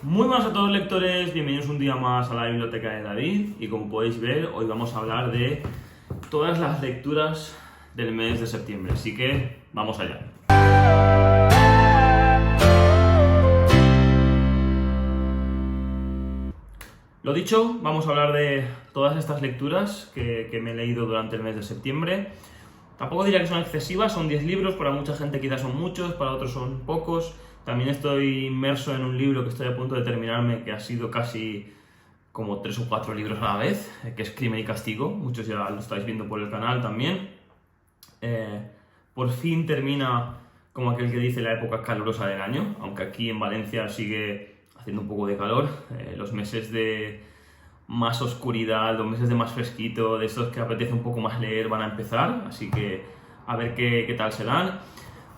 Muy buenas a todos lectores, bienvenidos un día más a la biblioteca de David y como podéis ver hoy vamos a hablar de todas las lecturas del mes de septiembre, así que vamos allá. Lo dicho, vamos a hablar de todas estas lecturas que me he leído durante el mes de septiembre. Tampoco diría que son excesivas, son 10 libros, para mucha gente quizás son muchos, para otros son pocos. También estoy inmerso en un libro que estoy a punto de terminarme, que ha sido casi como 3 o 4 libros a la vez, que es Crimen y Castigo. Muchos ya lo estáis viendo por el canal también. Por fin termina, como aquel que dice, la época calurosa del año, aunque aquí en Valencia sigue haciendo un poco de calor. Los meses de más oscuridad, los meses de más fresquito, de estos que apetece un poco más leer, van a empezar, así que a ver qué tal se dan.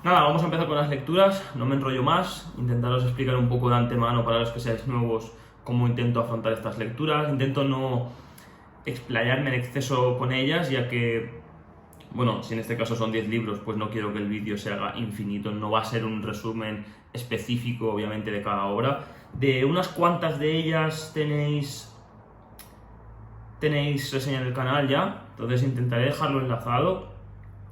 Nada, vamos a empezar con las lecturas, no me enrollo más, intentaros explicar un poco de antemano para los que seáis nuevos cómo intento afrontar estas lecturas. Intento no explayarme en exceso con ellas, ya que, bueno, si en este caso son 10 libros, pues no quiero que el vídeo se haga infinito, no va a ser un resumen específico, obviamente, de cada obra. De unas cuantas de ellas tenéis reseña en el canal ya, entonces intentaré dejarlo enlazado.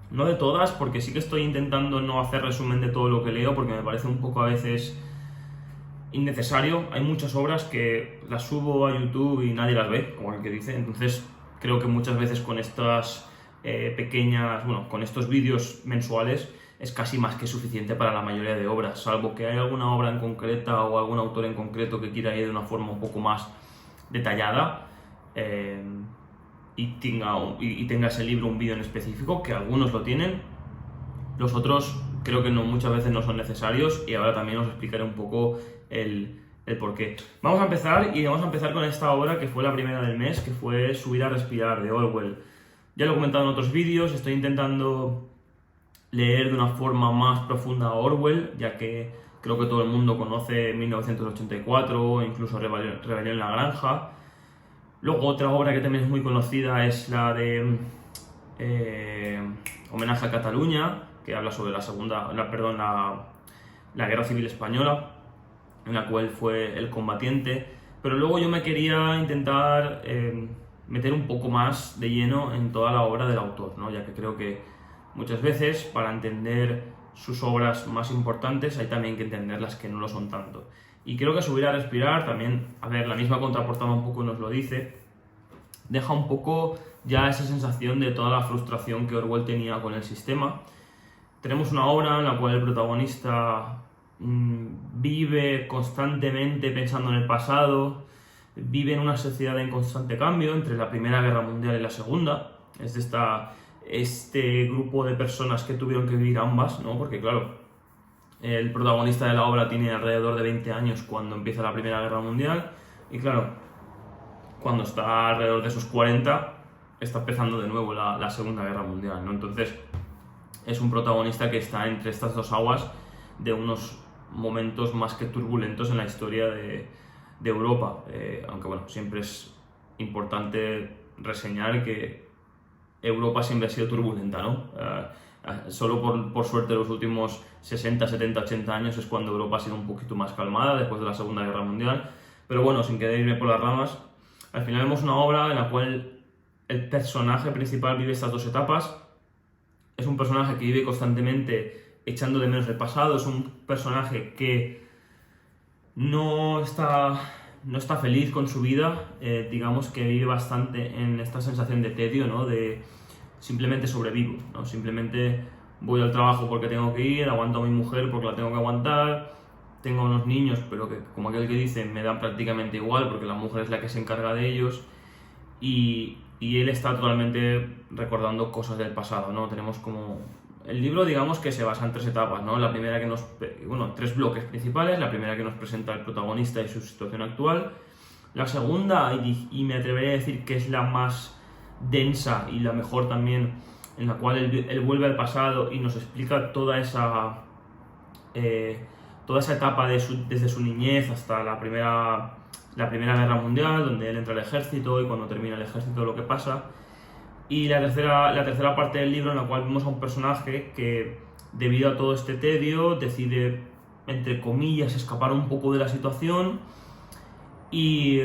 No de todas, porque sí que estoy intentando no hacer resumen de todo lo que leo, porque me parece un poco a veces innecesario. Hay muchas obras que las subo a YouTube y nadie las ve, como el que dice, entonces creo que muchas veces con estas con estos vídeos mensuales es casi más que suficiente para la mayoría de obras, salvo que haya alguna obra en concreta o algún autor en concreto que quiera ir de una forma un poco más detallada. Y tenga ese libro un vídeo en específico, que algunos lo tienen, los otros creo que muchas veces no son necesarios, y ahora también os explicaré un poco el por qué. Vamos a empezar con esta obra que fue la primera del mes, que fue Subir a respirar, de Orwell. Ya lo he comentado en otros vídeos, estoy intentando leer de una forma más profunda a Orwell, ya que creo que todo el mundo conoce 1984 o incluso Rebelión en la Granja. Luego otra obra que también es muy conocida es la de Homenaje a Cataluña, que habla sobre la Guerra Civil Española, en la cual fue el combatiente. Pero luego yo me quería intentar meter un poco más de lleno en toda la obra del autor, ¿no? Ya que creo que muchas veces, para entender sus obras más importantes, hay también que entender las que no lo son tanto. Y creo que Subir a respirar también, a ver, la misma contraportada un poco nos lo dice, deja un poco ya esa sensación de toda la frustración que Orwell tenía con el sistema. Tenemos una obra en la cual el protagonista vive constantemente pensando en el pasado, vive en una sociedad en constante cambio entre la Primera Guerra Mundial y la Segunda. Es de este grupo de personas que tuvieron que vivir ambas, ¿no? Porque claro, el protagonista de la obra tiene alrededor de 20 años cuando empieza la Primera Guerra Mundial, y claro, cuando está alrededor de esos 40 está empezando de nuevo la Segunda Guerra Mundial, ¿no? Entonces es un protagonista que está entre estas dos aguas de unos momentos más que turbulentos en la historia de Europa, aunque bueno, siempre es importante reseñar que Europa siempre ha sido turbulenta, ¿no? Solo por suerte los últimos 60, 70, 80 años es cuando Europa ha sido un poquito más calmada después de la Segunda Guerra Mundial. Pero bueno, sin querer irme por las ramas, al final vemos una obra en la cual el personaje principal vive estas dos etapas. Es un personaje que vive constantemente echando de menos el pasado, es un personaje que no está feliz con su vida, digamos que vive bastante en esta sensación de tedio, ¿no? De simplemente sobrevivo, ¿no? Simplemente voy al trabajo porque tengo que ir, aguanto a mi mujer porque la tengo que aguantar, tengo unos niños, pero que, como aquel que dice, me dan prácticamente igual porque la mujer es la que se encarga de ellos, y él está totalmente recordando cosas del pasado, ¿no? Tenemos como... El libro, digamos que se basa en 3 etapas, ¿no? La primera 3 bloques principales. La primera que nos presenta el protagonista y su situación actual. La segunda, y me atrevería a decir que es la más densa y la mejor también, en la cual él vuelve al pasado y nos explica toda esa etapa desde su niñez hasta la primera Guerra Mundial, donde él entra al ejército y cuando termina el ejército lo que pasa. Y la tercera parte del libro, en la cual vemos a un personaje que, debido a todo este tedio, decide, entre comillas, escapar un poco de la situación y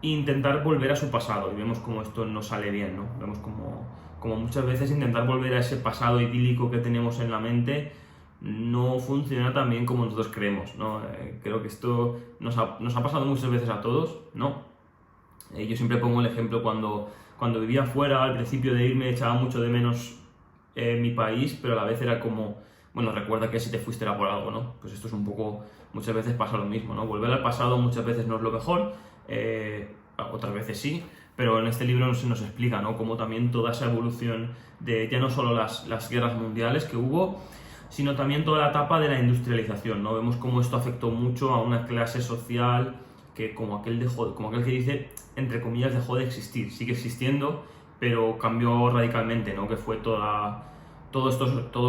intentar volver a su pasado. Y vemos como esto no sale bien, ¿no? Vemos como muchas veces intentar volver a ese pasado idílico que tenemos en la mente no funciona tan bien como nosotros creemos, ¿no? Creo que esto nos ha pasado muchas veces a todos, ¿no? Yo siempre pongo el ejemplo cuando vivía fuera, al principio de irme echaba mucho de menos mi país, pero a la vez era como, bueno, recuerda que si te fuiste era por algo, ¿no? Pues esto es un poco, muchas veces pasa lo mismo, ¿no? Volver al pasado muchas veces no es lo mejor, otras veces sí, pero en este libro nos explica, ¿no? Cómo también toda esa evolución de ya no solo las guerras mundiales que hubo, sino también toda la etapa de la industrialización, ¿no? Vemos cómo esto afectó mucho a una clase social que como aquel que dice, entre comillas, dejó de existir. Sigue existiendo, pero cambió radicalmente, ¿no? Que fue todos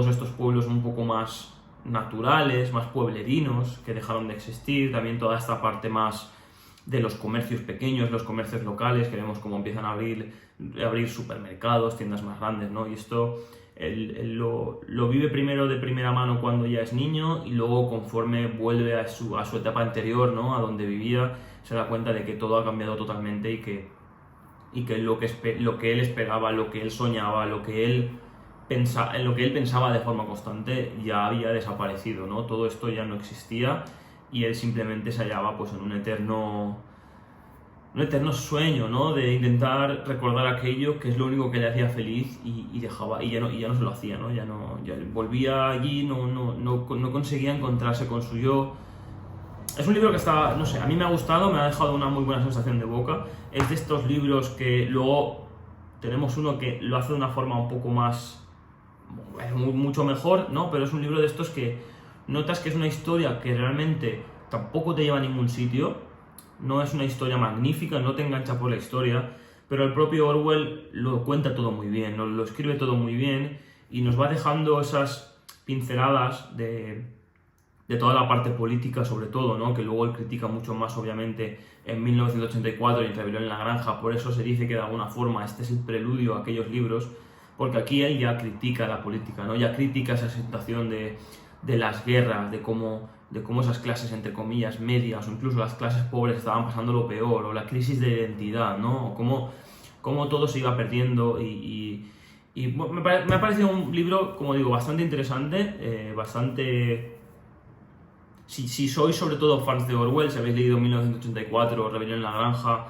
estos pueblos un poco más naturales, más pueblerinos, que dejaron de existir. También toda esta parte más de los comercios pequeños, los comercios locales, que vemos cómo empiezan a abrir supermercados, tiendas más grandes, ¿no? Y esto él lo vive primero de primera mano cuando ya es niño, y luego conforme vuelve a su etapa anterior, ¿no? A donde vivía, se da cuenta de que todo ha cambiado totalmente y que lo que él esperaba, lo que él soñaba, en lo que él pensaba de forma constante ya había desaparecido, ¿no? Todo esto ya no existía y él simplemente se hallaba pues en un eterno sueño, ¿no? De intentar recordar aquello que es lo único que le hacía feliz y ya no se lo hacía, ¿no? Ya volvía allí, no conseguía encontrarse con su yo. Es un libro que está, no sé, a mí me ha gustado, me ha dejado una muy buena sensación de boca. Es de estos libros que luego tenemos uno que lo hace de una forma un poco más, mucho mejor, ¿no? Pero es un libro de estos que notas que es una historia que realmente tampoco te lleva a ningún sitio. No es una historia magnífica, no te engancha por la historia, pero el propio Orwell lo cuenta todo muy bien, lo escribe todo muy bien y nos va dejando esas pinceladas de toda la parte política sobre todo, ¿no? Que luego él critica mucho más obviamente en 1984 y en Rebelión en la Granja. Por eso se dice que de alguna forma este es el preludio a aquellos libros, porque aquí él ya critica la política, ¿no? Ya critica esa situación de las guerras, de cómo esas clases, entre comillas, medias o incluso las clases pobres estaban pasando lo peor, o la crisis de identidad, ¿no? O cómo todo se iba perdiendo y bueno, me ha parecido un libro, como digo, bastante interesante, bastante... Si sois sobre todo fans de Orwell, si habéis leído 1984 o Rebelión en la Granja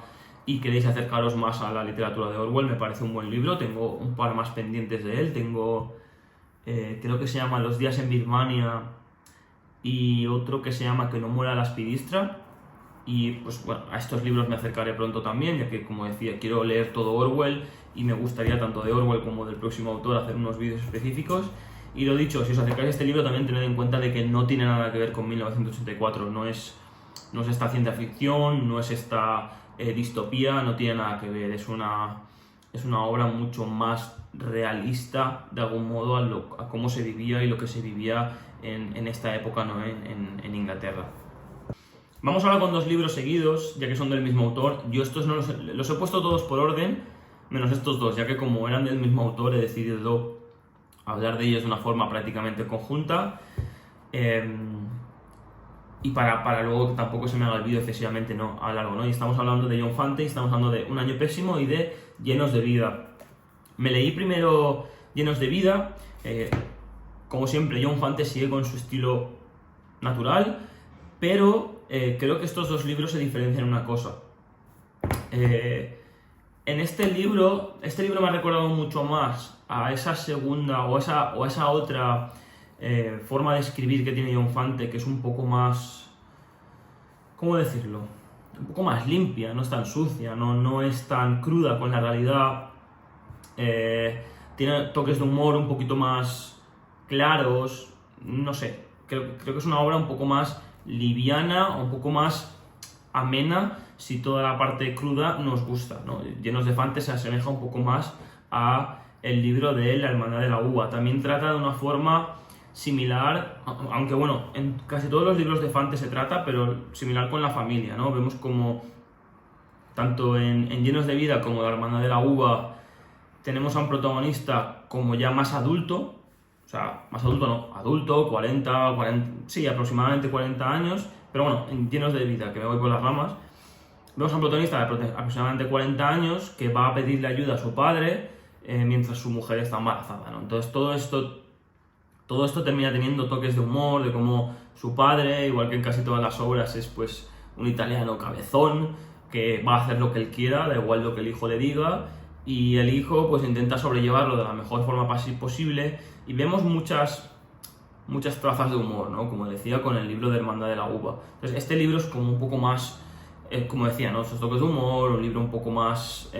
y queréis acercaros más a la literatura de Orwell, me parece un buen libro. Tengo un par más pendientes de él, creo que se llama Los días en Birmania y otro que se llama Que no muera la aspidistra, y pues bueno, a estos libros me acercaré pronto también, ya que como decía, quiero leer todo Orwell y me gustaría tanto de Orwell como del próximo autor hacer unos vídeos específicos. Y lo dicho, si os acercáis a este libro también tened en cuenta de que no tiene nada que ver con 1984, no es esta ciencia ficción, no es esta distopía, no tiene nada que ver, es una obra mucho más realista de algún modo a cómo se vivía y lo que se vivía en esta época, ¿no? en Inglaterra. Vamos ahora con dos libros seguidos, ya que son del mismo autor. Yo estos no los he puesto todos por orden, menos estos dos, ya que como eran del mismo autor he decidido hablar de ellos de una forma prácticamente conjunta. Y para luego que tampoco se me haga el vídeo excesivamente a largo, ¿no? Y estamos hablando de John Fante, y estamos hablando de Un año pésimo y de Llenos de vida. Me leí primero Llenos de vida. Como siempre, John Fante sigue con su estilo natural, pero creo que estos dos libros se diferencian en una cosa. En este libro me ha recordado mucho más a esa segunda o a esa otra forma de escribir que tiene John Fante, que es un poco más, ¿cómo decirlo? Un poco más limpia, no es tan sucia, no es tan cruda con la realidad. Tiene toques de humor un poquito más claros, no sé, creo que es una obra un poco más liviana, un poco más amena, si toda la parte cruda nos gusta, ¿no? Llenos de Fante se asemeja un poco más a el libro de La Hermandad de la Uva. También trata de una forma similar, aunque bueno, en casi todos los libros de Fante se trata, pero similar con la familia, ¿no? Vemos como tanto en Llenos de vida como La Hermandad de la Uva tenemos a un protagonista como ya más adulto, o sea, más adulto no, adulto, 40, sí, aproximadamente 40 años, pero bueno, en Llenos de vida, que me voy por las ramas, Vemos a un protagonista de aproximadamente 40 años que va a pedirle ayuda a su padre mientras su mujer está embarazada, ¿no? Entonces todo esto termina teniendo toques de humor, de cómo su padre, igual que en casi todas las obras, es pues un italiano cabezón que va a hacer lo que él quiera, da igual lo que el hijo le diga, y el hijo pues intenta sobrellevarlo de la mejor forma posible, y vemos muchas trazas de humor, ¿no? Como decía con el libro de Hermandad de la Uva. Entonces este libro es como un poco más, como decía, ¿no? Esos toques de humor, un libro un poco más...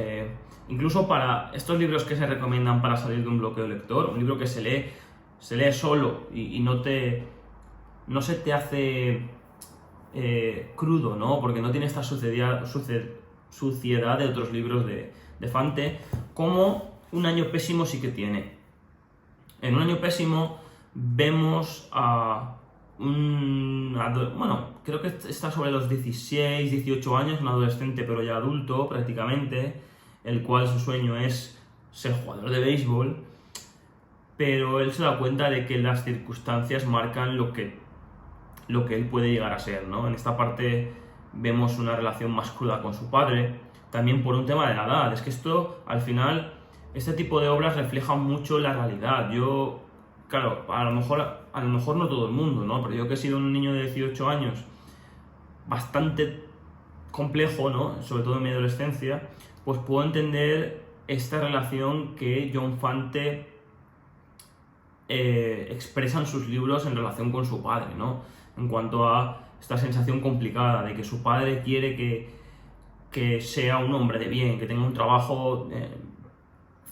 incluso para estos libros que se recomiendan para salir de un bloqueo lector, un libro que se lee solo y no se te hace crudo, ¿no? Porque no tiene esta suciedad de otros libros de Fante, como Un año pésimo sí que tiene. En Un año pésimo vemos a bueno, creo que está sobre los 16, 18 años, un adolescente pero ya adulto prácticamente, el cual su sueño es ser jugador de béisbol, pero él se da cuenta de que las circunstancias marcan lo que él puede llegar a ser, ¿no? En esta parte vemos una relación más cruda con su padre, también por un tema de la edad. Es que esto, al final, este tipo de obras reflejan mucho la realidad. Yo, claro, a lo mejor no todo el mundo, ¿no? Pero yo que he sido un niño de 18 años, bastante complejo, ¿no? Sobre todo en mi adolescencia, pues puedo entender esta relación que John Fante expresa en sus libros en relación con su padre, ¿no? En cuanto a esta sensación complicada de que su padre quiere que sea un hombre de bien, que tenga un trabajo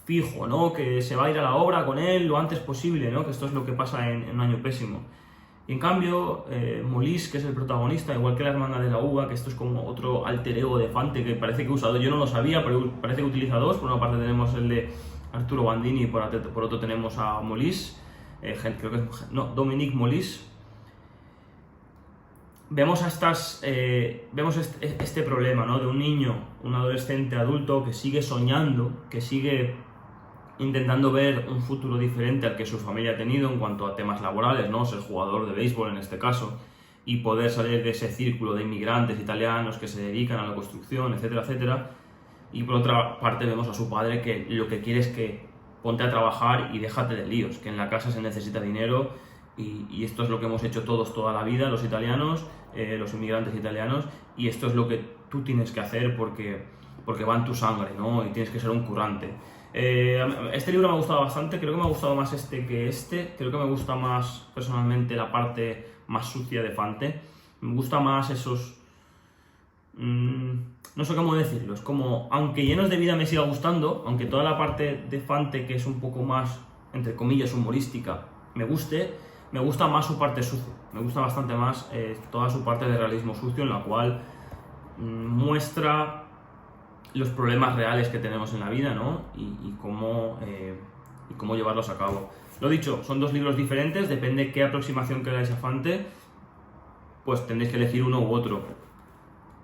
fijo, ¿no? Que se va a ir a la obra con él lo antes posible, ¿no? Que esto es lo que pasa en Un año pésimo. Y en cambio, Molís, que es el protagonista, igual que la Hermandad de la Uva, que esto es como otro alter ego de Fante que parece que he usado, yo no lo sabía, pero parece que utiliza dos. Por una parte tenemos el de Arturo Bandini y por otro tenemos a Molís, creo que es, no, Dominique Molís. Vemos este problema, ¿no? De un niño, un adolescente adulto que sigue soñando, que sigue intentando ver un futuro diferente al que su familia ha tenido en cuanto a temas laborales, ¿no? Ser jugador de béisbol en este caso, y poder salir de ese círculo de inmigrantes italianos que se dedican a la construcción, etcétera, etcétera. Y por otra parte vemos a su padre que lo que quiere es que ponte a trabajar y déjate de líos, que en la casa se necesita dinero, y esto es lo que hemos hecho todos toda la vida, los italianos, los inmigrantes italianos, y esto es lo que tú tienes que hacer porque va en tu sangre, ¿no? Y tienes que ser un currante. Este libro me ha gustado bastante, creo que me ha gustado más creo que me gusta más personalmente la parte más sucia de Fante, me gusta más esos... no sé cómo decirlo, es como, aunque Llenos de vida me siga gustando, aunque toda la parte de Fante que es un poco más, entre comillas, humorística, me gusta más su parte sucia, me gusta bastante más toda su parte de realismo sucio, en la cual muestra los problemas reales que tenemos en la vida, ¿no? Y cómo llevarlos a cabo. Lo dicho, son dos libros diferentes, depende qué aproximación queráis a Fante, pues tendréis que elegir uno u otro.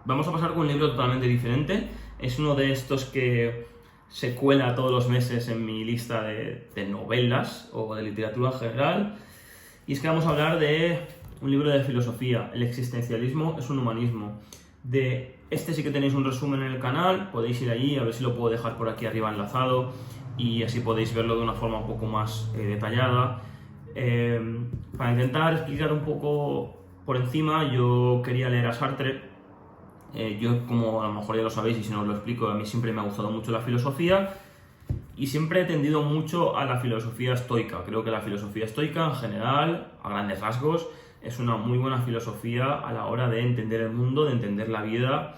Vamos a pasar con un libro totalmente diferente, es uno de estos que se cuela todos los meses en mi lista de novelas o de literatura en general, y es que vamos a hablar de un libro de filosofía, El existencialismo es un humanismo. De este sí que tenéis un resumen en el canal, podéis ir allí, a ver si lo puedo dejar por aquí arriba enlazado, y así podéis verlo de una forma un poco más detallada. Para intentar explicar un poco por encima, yo quería leer a Sartre. Yo, como a lo mejor ya lo sabéis y si no os lo explico, a mí siempre me ha gustado mucho la filosofía y siempre he tendido mucho a la filosofía estoica. Creo que la filosofía estoica en general, a grandes rasgos, es una muy buena filosofía a la hora de entender el mundo, de entender la vida,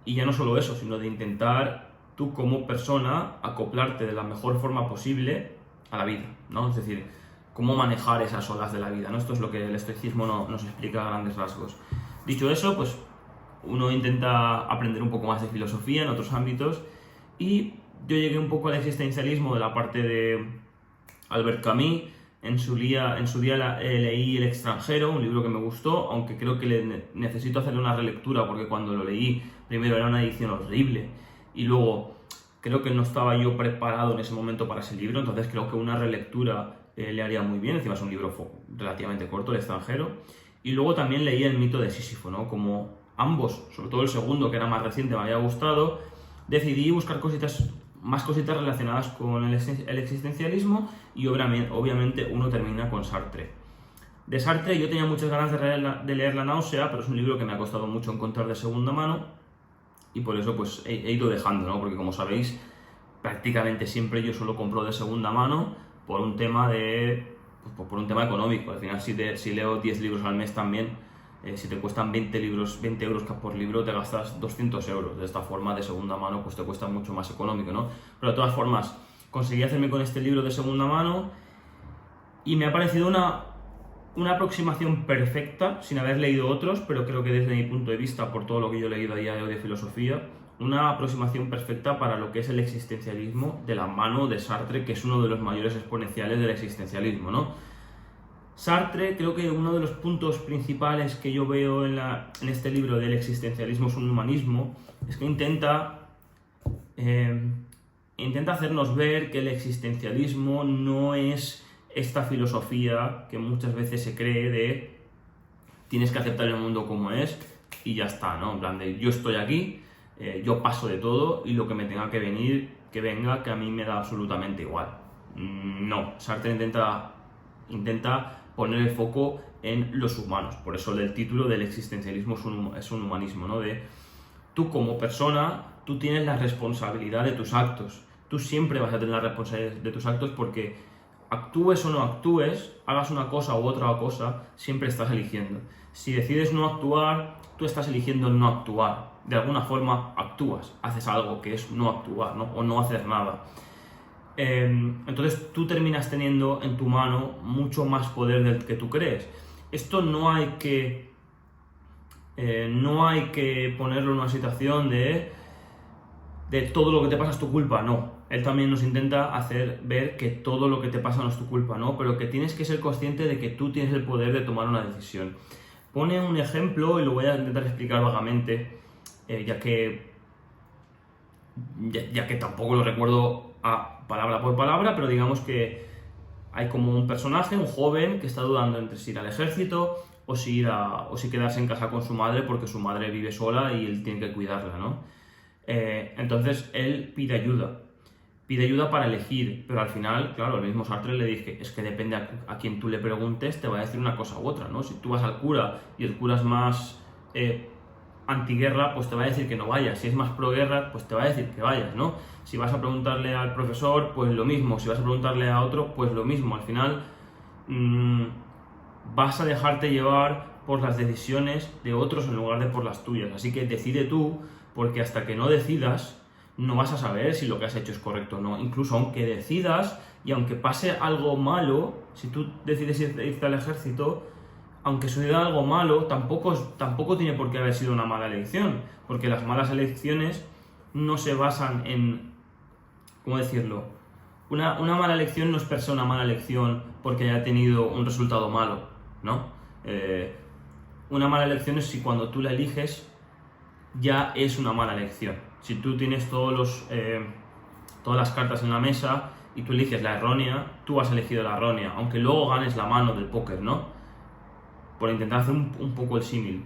y ya no solo eso, sino de intentar tú como persona acoplarte de la mejor forma posible a la vida, ¿no? Es decir, cómo manejar esas olas de la vida, ¿no? Esto es lo que el estoicismo nos explica a grandes rasgos. Dicho eso, pues uno intenta aprender un poco más de filosofía en otros ámbitos, y yo llegué un poco al existencialismo de la parte de Albert Camus. En su día leí El extranjero, un libro que me gustó, aunque creo que necesito hacerle una relectura porque cuando lo leí primero era una edición horrible y luego creo que no estaba yo preparado en ese momento para ese libro, entonces creo que una relectura le haría muy bien. Encima es un libro relativamente corto, El extranjero. Y luego también leí El mito de Sísifo, ¿no? Como ambos, sobre todo el segundo, que era más reciente, me había gustado, decidí buscar más cositas relacionadas con el existencialismo y obviamente uno termina con Sartre. De Sartre yo tenía muchas ganas de leer La náusea, pero es un libro que me ha costado mucho encontrar de segunda mano y por eso pues he ido dejando, ¿no? Porque como sabéis, prácticamente siempre yo solo compro de segunda mano por un tema económico. Al final si leo 10 libros al mes también, si te cuestan 20 euros por libro, te gastas 200 euros. De esta forma, de segunda mano, pues te cuesta mucho más económico, ¿no? Pero de todas formas, conseguí hacerme con este libro de segunda mano y me ha parecido una aproximación perfecta, sin haber leído otros, pero creo que desde mi punto de vista, por todo lo que yo he leído a día de hoy de filosofía, una aproximación perfecta para lo que es el existencialismo de la mano de Sartre, que es uno de los mayores exponenciales del existencialismo, ¿no? Sartre, creo que uno de los puntos principales que yo veo en este libro del existencialismo es un humanismo, es que intenta hacernos ver que el existencialismo no es esta filosofía que muchas veces se cree de tienes que aceptar el mundo como es y ya está, ¿no? En plan de yo estoy aquí, yo paso de todo y lo que me tenga que venir, que venga, que a mí me da absolutamente igual. No, Sartre intenta poner el foco en los humanos, por eso el título del existencialismo es un humanismo, ¿no? De tú como persona, tú tienes la responsabilidad de tus actos, tú siempre vas a tener la responsabilidad de tus actos porque actúes o no actúes, hagas una cosa u otra cosa, siempre estás eligiendo. Si decides no actuar, tú estás eligiendo no actuar. De alguna forma actúas, haces algo que es no actuar, ¿no? O no hacer nada. Entonces tú terminas teniendo en tu mano mucho más poder del que tú crees. Esto no hay que ponerlo en una situación de todo lo que te pasa es tu culpa, no. Él también nos intenta hacer ver que todo lo que te pasa no es tu culpa, ¿no? Pero que tienes que ser consciente de que tú tienes el poder de tomar una decisión. Pone un ejemplo y lo voy a intentar explicar vagamente, ya que tampoco lo recuerdo palabra por palabra, pero digamos que hay como un personaje, un joven, que está dudando entre si ir al ejército o si quedarse en casa con su madre porque su madre vive sola y él tiene que cuidarla, ¿no? Entonces él pide ayuda para elegir, pero al final, claro, el mismo Sartre le dice, es que depende a quien tú le preguntes, te va a decir una cosa u otra, ¿no? Si tú vas al cura y el cura es más antiguerra, pues te va a decir que no vayas. Si es más proguerra, pues te va a decir que vayas, ¿no? Si vas a preguntarle al profesor, pues lo mismo. Si vas a preguntarle a otro, pues lo mismo. Al final vas a dejarte llevar por las decisiones de otros en lugar de por las tuyas. Así que decide tú, porque hasta que no decidas, no vas a saber si lo que has hecho es correcto o no. Incluso aunque decidas y aunque pase algo malo, si tú decides irte al ejército, aunque suceda algo malo, tampoco tiene por qué haber sido una mala elección, porque las malas elecciones no se basan en, ¿cómo decirlo? Una mala elección no es per se una mala elección porque haya tenido un resultado malo, ¿no? Una mala elección es si cuando tú la eliges ya es una mala elección. Si tú tienes todas las cartas en la mesa y tú eliges la errónea, tú has elegido la errónea, aunque luego ganes la mano del póker, ¿no? Por intentar hacer un poco el símil.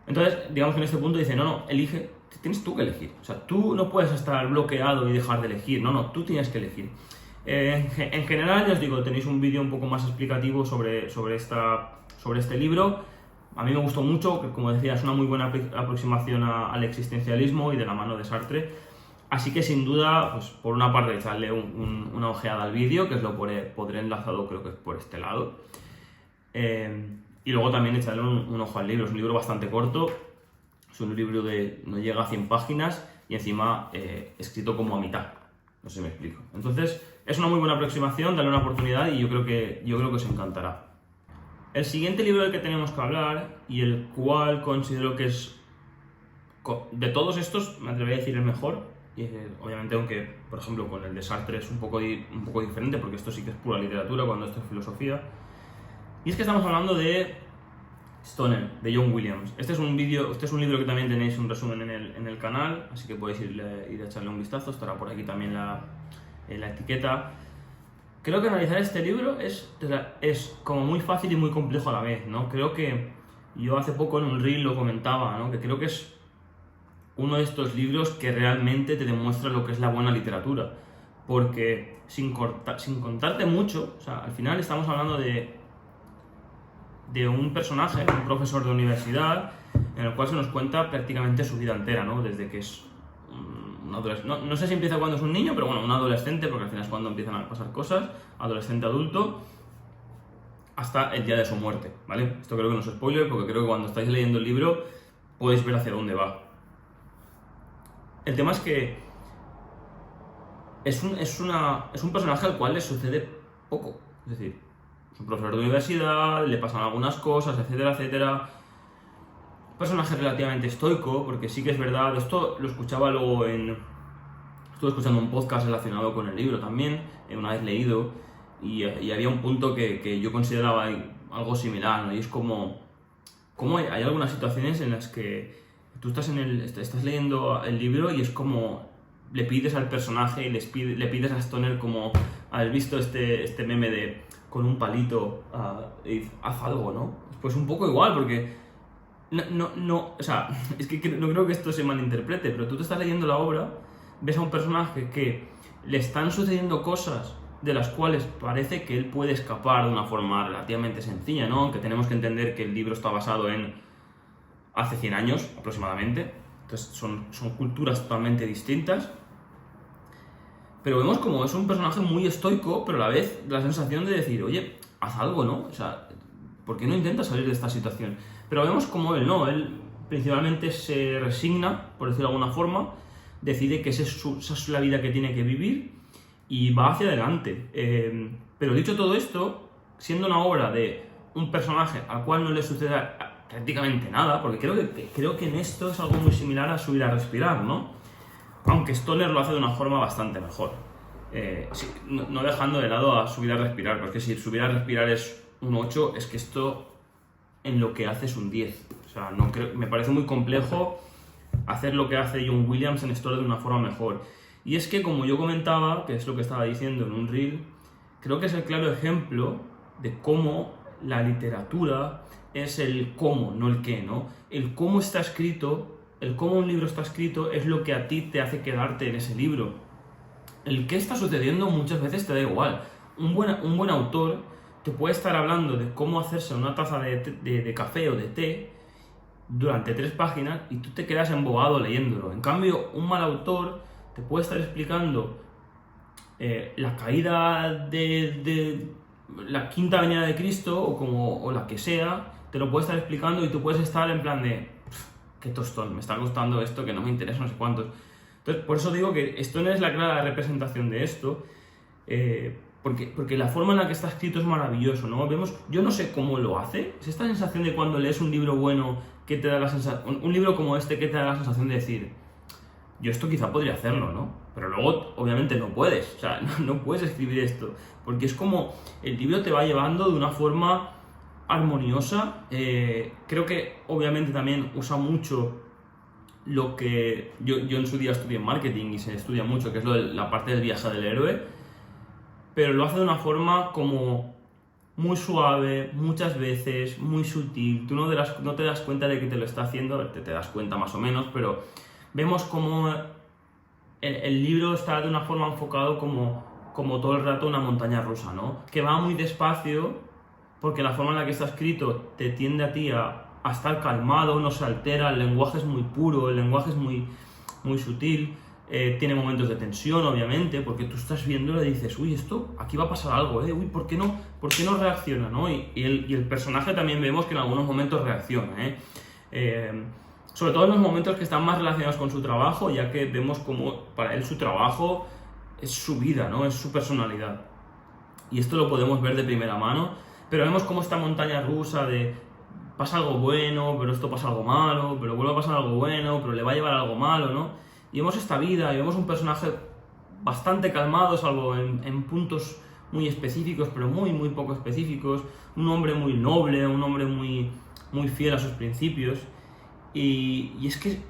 Entonces, digamos que en este punto dice, no, elige, tienes tú que elegir. O sea, tú no puedes estar bloqueado y dejar de elegir, no, tú tienes que elegir. En general, ya os digo, tenéis un vídeo un poco más explicativo sobre este libro. A mí me gustó mucho, que como decía, es una muy buena aproximación al existencialismo y de la mano de Sartre. Así que sin duda, pues por una parte echarle una ojeada al vídeo, que os lo podré enlazado, creo que es por este lado. Y luego también echarle un ojo al libro. Es un libro bastante corto, es un libro no llega a 100 páginas y encima escrito como a mitad. No sé si me explico. Entonces, es una muy buena aproximación, dale una oportunidad y yo creo que os encantará. El siguiente libro del que tenemos que hablar y el cual considero que es, de todos estos, me atrevería a decir el mejor, y obviamente aunque, por ejemplo, con el de Sartre es un poco diferente porque esto sí que es pura literatura cuando esto es filosofía. Y es que estamos hablando de Stoner, de John Williams. Este es un libro que también tenéis un resumen en el canal, así que podéis ir a echarle un vistazo, estará por aquí también la etiqueta. Creo que analizar este libro es como muy fácil y muy complejo a la vez, ¿no? Creo que Y yo hace poco en un reel lo comentaba, ¿no? Que creo que es uno de estos libros que realmente te demuestra lo que es la buena literatura. Porque sin contarte mucho, o sea, al final estamos hablando de un personaje, un profesor de universidad, en el cual se nos cuenta prácticamente su vida entera, ¿no? Desde que es un adolescente, no sé si empieza cuando es un niño, pero bueno, un adolescente, porque al final es cuando empiezan a pasar cosas, adolescente adulto, hasta el día de su muerte, ¿vale? Esto creo que no es spoiler, porque creo que cuando estáis leyendo el libro podéis ver hacia dónde va. El tema es que es un personaje al cual le sucede poco, es decir, es un profesor de universidad, le pasan algunas cosas, etcétera, etcétera. Un personaje relativamente estoico, porque sí que es verdad, esto lo escuchaba luego estuve escuchando un podcast relacionado con el libro también, una vez leído, y había un punto que yo consideraba algo similar, ¿no? Y es como hay algunas situaciones en las que tú estás leyendo el libro y es como le pides al personaje y le pides a Stoner, como habéis visto este meme de con un palito, haz algo, ¿no? Pues un poco igual, porque no, o sea, es que no creo que esto se malinterprete, pero tú te estás leyendo la obra, ves a un personaje que le están sucediendo cosas de las cuales parece que él puede escapar de una forma relativamente sencilla, ¿no? Aunque tenemos que entender que el libro está basado en hace 100 años aproximadamente, entonces son culturas totalmente distintas, pero vemos como es un personaje muy estoico, pero a la vez la sensación de decir, oye, haz algo, ¿no? O sea, ¿por qué no intentas salir de esta situación? Pero vemos como él principalmente se resigna, por decirlo de alguna forma, decide que esa es la vida que tiene que vivir y va hacia adelante. Pero dicho todo esto, siendo una obra de un personaje al cual no le sucede prácticamente nada, porque creo que en esto es algo muy similar a Subir a Respirar, ¿no? Aunque Stoner lo hace de una forma bastante mejor. Sí, no dejando de lado a Subir a Respirar, porque si Subir a Respirar es un 8, es que esto en lo que hace es un 10. O sea, me parece muy complejo hacer lo que hace John Williams en Stoner de una forma mejor. Y es que, como yo comentaba, que es lo que estaba diciendo en un reel, creo que es el claro ejemplo de cómo la literatura es el cómo, no el qué, ¿no? El cómo está escrito, el cómo un libro está escrito es lo que a ti te hace quedarte en ese libro. El qué está sucediendo muchas veces te da igual. Un buen autor te puede estar hablando de cómo hacerse una taza de café o de té durante 3 páginas y tú te quedas embobado leyéndolo. En cambio, un mal autor te puede estar explicando la caída de la quinta venida de Cristo o la que sea, te lo puede estar explicando y tú puedes estar en plan de qué tostón, me está gustando esto, que no me interesa, no sé cuántos. Entonces, por eso digo que esto no es la clara representación de esto, porque la forma en la que está escrito es maravilloso, ¿no? Yo no sé cómo lo hace, es esta sensación de cuando lees un libro bueno que te da la sensación, un libro como este que te da la sensación de decir, yo esto quizá podría hacerlo, ¿no? Pero luego, obviamente, no puedes, o sea, no puedes escribir esto, porque es como el libro te va llevando de una forma armoniosa. Creo que, obviamente, también usa mucho lo que yo en su día estudié en marketing y se estudia mucho, que es la parte del viaje del héroe, pero lo hace de una forma como muy suave, muchas veces, muy sutil. Tú no te das cuenta de que te lo está haciendo, te das cuenta más o menos, pero vemos como el libro está de una forma enfocado como todo el rato una montaña rusa, ¿no? Que va muy despacio, porque la forma en la que está escrito te tiende a ti a estar calmado, no se altera, el lenguaje es muy puro, el lenguaje es muy, muy sutil, tiene momentos de tensión, obviamente, porque tú estás viéndolo y dices, uy, aquí va a pasar algo, uy, ¿por qué no reacciona, ¿no? Y el personaje también vemos que en algunos momentos reacciona, sobre todo en los momentos que están más relacionados con su trabajo, ya que vemos como para él su trabajo es su vida, ¿no? Es su personalidad. Y esto lo podemos ver de primera mano, pero vemos como esta montaña rusa de pasa algo bueno, pero esto pasa algo malo, pero vuelve a pasar algo bueno, pero le va a llevar algo malo, ¿no? Y vemos esta vida, y vemos un personaje bastante calmado, salvo en puntos muy específicos, pero muy, muy poco específicos, un hombre muy noble, un hombre muy, muy fiel a sus principios. Y es que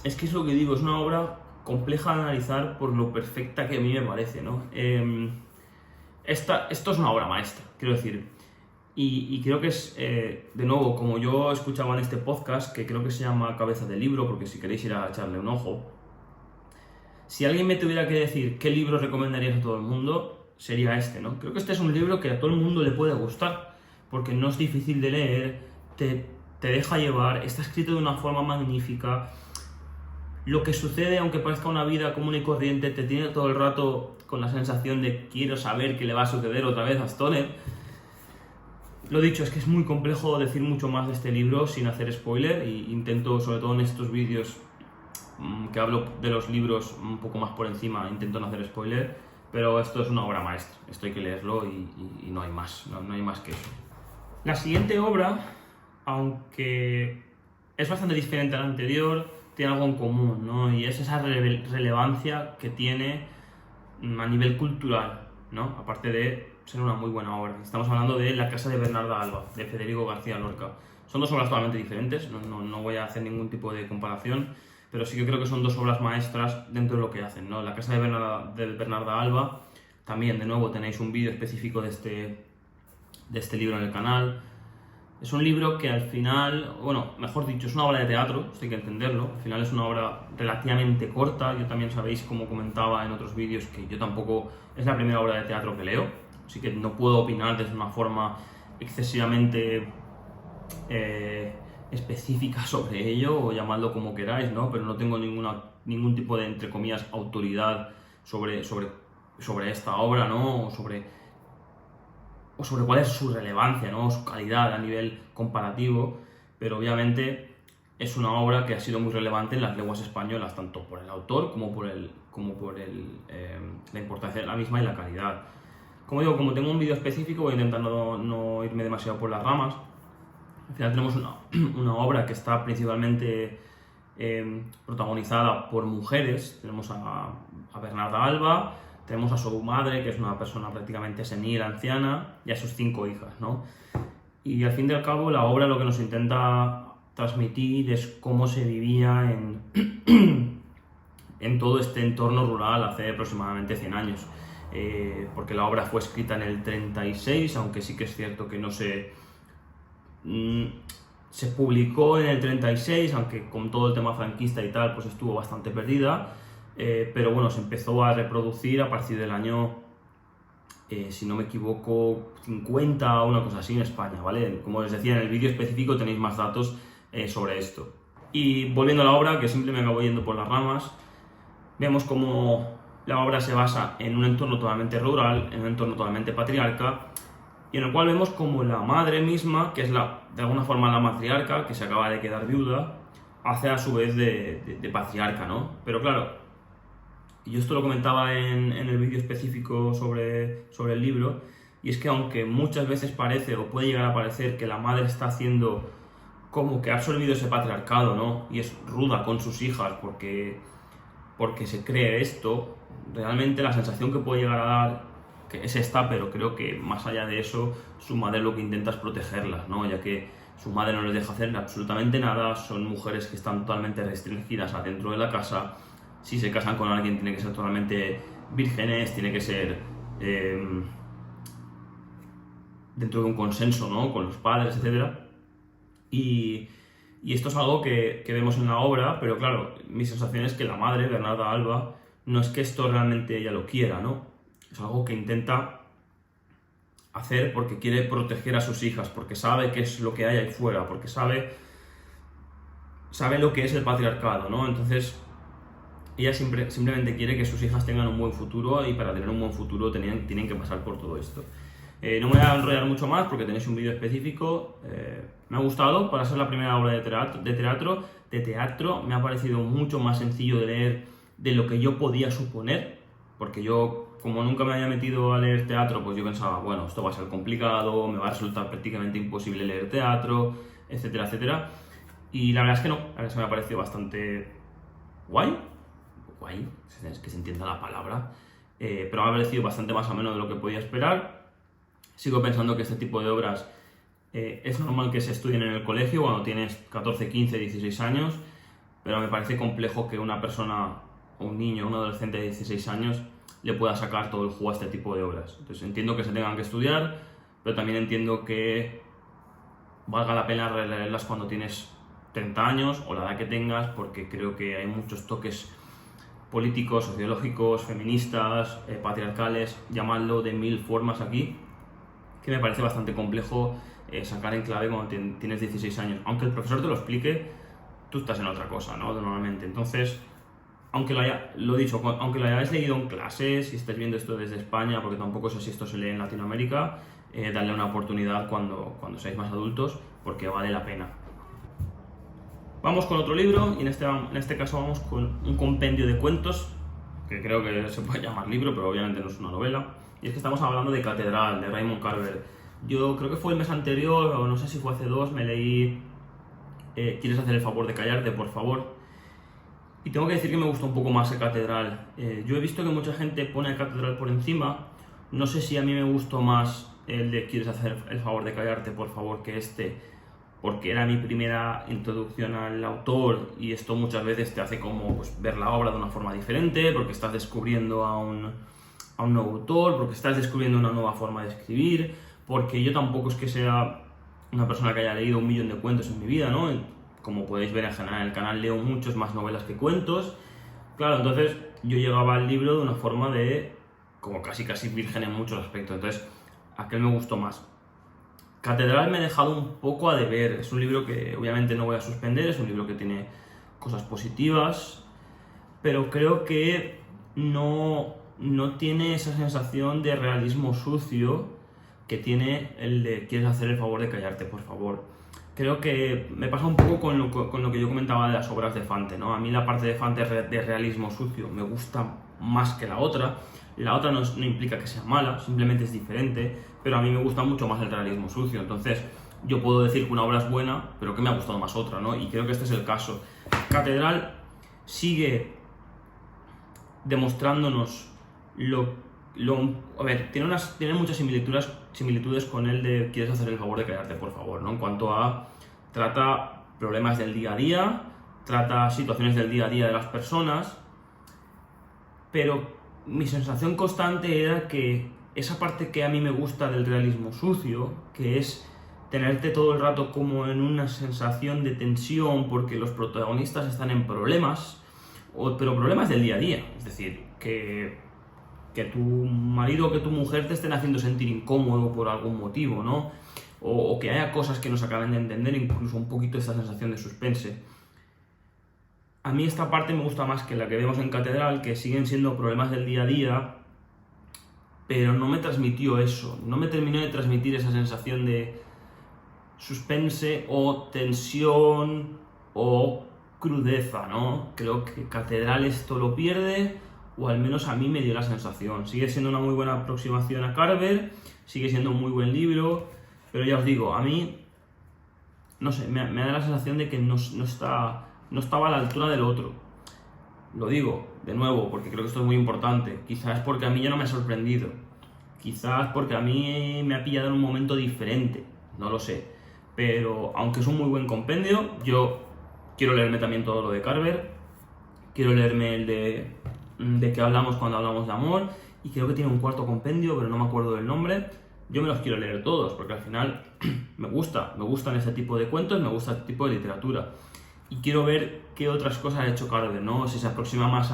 es lo que digo, es una obra compleja de analizar por lo perfecta que a mí me parece, ¿no? Esto es una obra maestra, quiero decir. Y creo que es, de nuevo, como yo escuchaba en este podcast, que creo que se llama Cabeza de Libro, porque si queréis ir a echarle un ojo, si alguien me tuviera que decir qué libro recomendarías a todo el mundo, sería este, ¿no? Creo que este es un libro que a todo el mundo le puede gustar, porque no es difícil de leer, te deja llevar, está escrito de una forma magnífica. Lo que sucede, aunque parezca una vida común y corriente, te tiene todo el rato con la sensación de quiero saber qué le va a suceder otra vez a Stoner. Lo dicho, es que es muy complejo decir mucho más de este libro sin hacer spoiler, y intento, sobre todo en estos vídeos que hablo de los libros un poco más por encima, intento no hacer spoiler, pero esto es una obra maestra, esto hay que leerlo y no hay más, no hay más que eso. La siguiente obra, aunque es bastante diferente a la anterior, tiene algo en común, ¿no? Y es esa relevancia que tiene a nivel cultural, ¿no? Aparte de ser una muy buena obra. Estamos hablando de La casa de Bernarda Alba, de Federico García Lorca. Son dos obras totalmente diferentes, no voy a hacer ningún tipo de comparación, pero sí que creo que son dos obras maestras dentro de lo que hacen, ¿no? La casa de Bernarda Alba, también, de nuevo, tenéis un vídeo específico de este libro en el canal. Es un libro que al final, bueno, mejor dicho, es una obra de teatro, esto hay que entenderlo. Al final es una obra relativamente corta. Yo también sabéis, como comentaba en otros vídeos, que yo tampoco es la primera obra de teatro que leo, así que no puedo opinar desde una forma excesivamente específica sobre ello, o llamadlo como queráis, ¿no? Pero no tengo ningún tipo de, entre comillas, autoridad sobre esta obra, ¿no? O sobre cuál es su relevancia, ¿no? Su calidad a nivel comparativo, pero obviamente es una obra que ha sido muy relevante en las lenguas españolas, tanto por el autor como por la importancia de la misma y la calidad. Como digo, como tengo un vídeo específico, voy a intentar no irme demasiado por las ramas. Al final tenemos una obra que está principalmente protagonizada por mujeres. Tenemos a Bernarda Alba, tenemos a su madre, que es una persona prácticamente senil, anciana, y a sus 5 hijas, ¿no? Y al fin y al cabo, la obra lo que nos intenta transmitir es cómo se vivía en todo este entorno rural hace aproximadamente 100 años. Porque la obra fue escrita en el 36, aunque sí que es cierto que no se publicó en el 36, aunque con todo el tema franquista y tal, pues estuvo bastante perdida. Pero bueno, se empezó a reproducir a partir del año, si no me equivoco, 50 o una cosa así en España, ¿vale? Como les decía, en el vídeo específico tenéis más datos sobre esto. Y volviendo a la obra, que siempre me acabo yendo por las ramas, vemos como la obra se basa en un entorno totalmente rural, en un entorno totalmente patriarca, y en el cual vemos como la madre misma, que es de alguna forma la matriarca, que se acaba de quedar viuda, hace a su vez de patriarca, ¿no? Pero claro, y yo esto lo comentaba en el vídeo específico sobre el libro, y es que aunque muchas veces parece o puede llegar a parecer que la madre está haciendo como que ha absorbido ese patriarcado, ¿no? Y es ruda con sus hijas porque se cree esto, realmente la sensación que puede llegar a dar que es esta, pero creo que más allá de eso, su madre lo que intenta es protegerlas, ¿no? Ya que su madre no les deja hacer absolutamente nada, son mujeres que están totalmente restringidas adentro de la casa. Si se casan con alguien tiene que ser totalmente vírgenes, tiene que ser dentro de un consenso, ¿no? Con los padres, etc. Y esto es algo que vemos en la obra, pero claro, mi sensación es que la madre, Bernarda Alba, no es que esto realmente ella lo quiera, ¿no? Es algo que intenta hacer porque quiere proteger a sus hijas, porque sabe qué es lo que hay ahí fuera, porque sabe lo que es el patriarcado, ¿no? Entonces, ella simplemente quiere que sus hijas tengan un buen futuro, y para tener un buen futuro tienen que pasar por todo esto. No me voy a enrollar mucho más porque tenéis un vídeo específico. Me ha gustado, para ser la primera obra de teatro me ha parecido mucho más sencillo de leer de lo que yo podía suponer, porque yo, como nunca me había metido a leer teatro, pues yo pensaba, bueno, esto va a ser complicado, me va a resultar prácticamente imposible leer teatro, etcétera, etcétera. Y la verdad es que no, la verdad es que me ha parecido bastante guay, es que se entienda la palabra, pero me ha parecido bastante más ameno de lo que podía esperar. Sigo pensando que este tipo de obras es normal que se estudien en el colegio cuando tienes 14, 15, 16 años, pero me parece complejo que una persona, o un niño, un adolescente de 16 años, le pueda sacar todo el jugo a este tipo de obras. Entonces entiendo que se tengan que estudiar, pero también entiendo que valga la pena releerlas cuando tienes 30 años o la edad que tengas, porque creo que hay muchos toques políticos, sociológicos, feministas, patriarcales, llamadlo de 1000 formas aquí, que me parece bastante complejo sacar en clave cuando tienes 16 años. Aunque el profesor te lo explique, tú estás en otra cosa, ¿no? Normalmente. Entonces, aunque aunque lo hayáis leído en clase, si estáis viendo esto desde España, porque tampoco sé si esto se lee en Latinoamérica, darle una oportunidad cuando seáis más adultos, porque vale la pena. Vamos con otro libro, y en este caso vamos con un compendio de cuentos, que creo que se puede llamar libro, pero obviamente no es una novela. Y es que estamos hablando de Catedral, de Raymond Carver. Yo creo que fue el mes anterior, o no sé si fue hace 2, me leí ¿Quieres hacer el favor de callarte, por favor? Y tengo que decir que me gustó un poco más el Catedral. Yo he visto que mucha gente pone el Catedral por encima. No sé si a mí me gustó más el de ¿Quieres hacer el favor de callarte, por favor? Que porque era mi primera introducción al autor, y esto muchas veces te hace como pues, ver la obra de una forma diferente, porque estás descubriendo a un nuevo autor, porque estás descubriendo una nueva forma de escribir, porque yo tampoco es que sea una persona que haya leído 1 millón de cuentos en mi vida, ¿no? Como podéis ver en general en el canal leo muchos más novelas que cuentos. Claro, entonces yo llegaba al libro de una forma de como casi virgen en muchos aspectos, entonces aquel me gustó más. Catedral me ha dejado un poco a deber, es un libro que obviamente no voy a suspender, es un libro que tiene cosas positivas, pero creo que no tiene esa sensación de realismo sucio que tiene el de ¿Quieres hacer el favor de callarte, por favor? Creo que me pasa un poco con lo que yo comentaba de las obras de Fante, ¿no? A mí la parte de Fante de realismo sucio me gusta más que la otra. La otra no implica que sea mala, simplemente es diferente, pero a mí me gusta mucho más el realismo sucio. Entonces, yo puedo decir que una obra es buena, pero que me ha gustado más otra, ¿no? Y creo que este es el caso. Catedral sigue demostrándonos a ver, tiene muchas similitudes con el de ¿Quieres hacer el favor de callarte, por favor? ¿No? En cuanto a trata problemas del día a día, trata situaciones del día a día de las personas, pero mi sensación constante era que esa parte que a mí me gusta del realismo sucio, que es tenerte todo el rato como en una sensación de tensión porque los protagonistas están en problemas, pero problemas del día a día, es decir, que tu marido o que tu mujer te estén haciendo sentir incómodo por algún motivo, ¿no? O que haya cosas que no se acaben de entender, incluso un poquito esta sensación de suspense. A mí esta parte me gusta más que la que vemos en Catedral, que siguen siendo problemas del día a día, pero no me transmitió eso, no me terminó de transmitir esa sensación de suspense o tensión o crudeza, ¿no? Creo que Catedral esto lo pierde, o al menos a mí me dio la sensación. Sigue siendo una muy buena aproximación a Carver, sigue siendo un muy buen libro, pero ya os digo, a mí, no sé, me da la sensación de que no estaba a la altura del otro. Lo digo, de nuevo, porque creo que esto es muy importante. Quizás porque a mí ya no me ha sorprendido. Quizás porque a mí me ha pillado en un momento diferente. No lo sé. Pero, aunque es un muy buen compendio, yo quiero leerme también todo lo de Carver. Quiero leerme el de qué hablamos cuando hablamos de amor, y creo que tiene un 4.º compendio, pero no me acuerdo del nombre. Yo me los quiero leer todos, porque al final me gustan este tipo de cuentos, me gusta este tipo de literatura. Y quiero ver qué otras cosas ha hecho Carver, ¿no? Si se aproxima más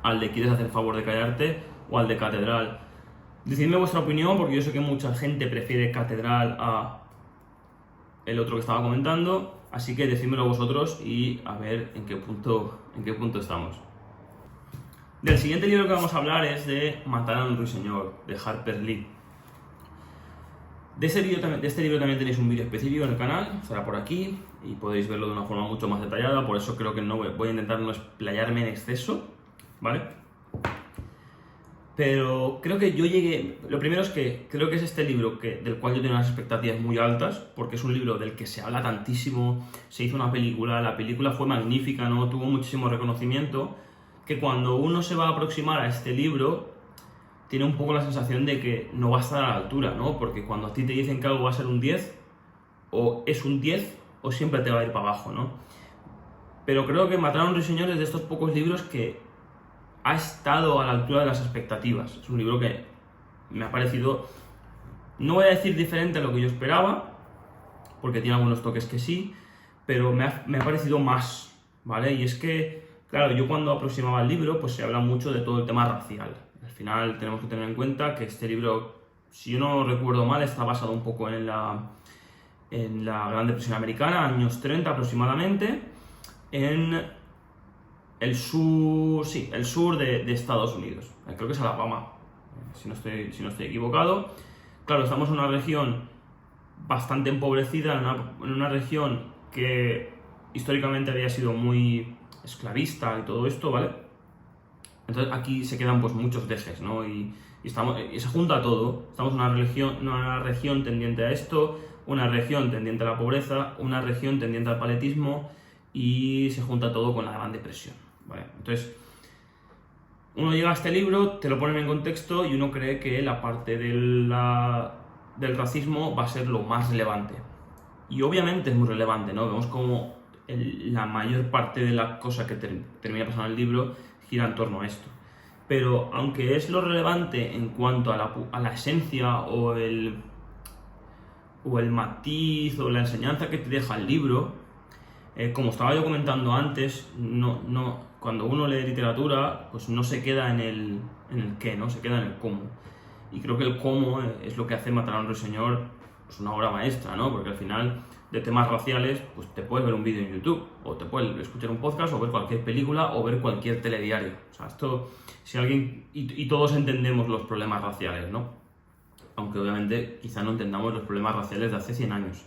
al de ¿Quieres hacer el favor de callarte? O al de Catedral. Decidme vuestra opinión, porque yo sé que mucha gente prefiere Catedral a el otro que estaba comentando, así que decídmelo vosotros y a ver en qué punto estamos. Del siguiente libro que vamos a hablar es de Matar a un ruiseñor, de Harper Lee. De este libro también tenéis un vídeo específico en el canal, estará por aquí, y podéis verlo de una forma mucho más detallada, por eso creo que no voy a intentar no explayarme en exceso, ¿vale? Pero creo que yo llegué... Lo primero es que creo que es este libro del cual yo tengo unas expectativas muy altas, porque es un libro del que se habla tantísimo, se hizo una película, la película fue magnífica, ¿no? Tuvo muchísimo reconocimiento, que cuando uno se va a aproximar a este libro, tiene un poco la sensación de que no va a estar a la altura, ¿no? Porque cuando a ti te dicen que algo va a ser un 10, o es un 10, o siempre te va a ir para abajo, ¿no? Pero creo que Matar a un ruiseñor es de estos pocos libros que ha estado a la altura de las expectativas. Es un libro que me ha parecido No voy a decir diferente a lo que yo esperaba, porque tiene algunos toques que sí, pero me ha parecido más, ¿vale? Y es que, claro, yo cuando aproximaba el libro, pues se habla mucho de todo el tema racial. Al final tenemos que tener en cuenta que este libro, si yo no recuerdo mal, está basado un poco en la Gran Depresión Americana, años 30 aproximadamente, en el sur de Estados Unidos. Creo que es Alabama, si no estoy equivocado. Claro, estamos en una región bastante empobrecida, en una región que históricamente había sido muy esclavista y todo esto, ¿vale? Entonces aquí se quedan pues muchos dejes, ¿no? Y se junta todo. Estamos en una región tendiente a esto, una región tendiente a la pobreza, una región tendiente al paletismo, y se junta todo con la Gran Depresión, ¿vale? Entonces, uno llega a este libro, te lo ponen en contexto y uno cree que la parte del racismo va a ser lo más relevante. Y obviamente es muy relevante, ¿no? Vemos como la mayor parte de la cosa que termina pasando en el libro gira en torno a esto. Pero aunque es lo relevante en cuanto a la esencia o el matiz o la enseñanza que te deja el libro, como estaba yo comentando antes, cuando uno lee literatura, pues no se queda en el qué, ¿no? Se queda en el cómo. Y creo que el cómo es lo que hace Matar a un ruiseñor pues una obra maestra, ¿no? Porque al final, de temas raciales, pues te puedes ver un vídeo en YouTube, o te puedes escuchar un podcast, o ver cualquier película, o ver cualquier telediario. O sea, esto, si alguien... Y todos entendemos los problemas raciales, ¿no? Aunque obviamente quizá no entendamos los problemas raciales de hace 100 años.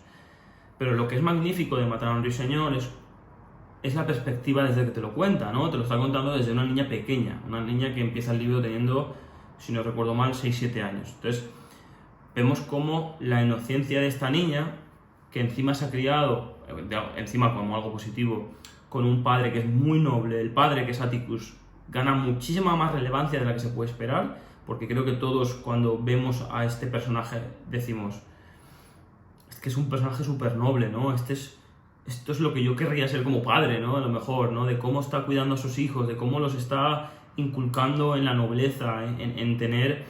Pero lo que es magnífico de Matar a un ruiseñor es la perspectiva desde que te lo cuenta, ¿no? Te lo está contando desde una niña pequeña, una niña que empieza el libro teniendo, si no recuerdo mal, 6-7 años. Entonces, vemos cómo la inocencia de esta niña, que encima se ha criado, encima como algo positivo, con un padre que es muy noble, el padre que es Atticus, gana muchísima más relevancia de la que se puede esperar, porque creo que todos cuando vemos a este personaje decimos, es que es un personaje súper noble, ¿no? Esto es lo que yo querría ser como padre, ¿no? A lo mejor, ¿no? De cómo está cuidando a sus hijos, de cómo los está inculcando en la nobleza, en tener,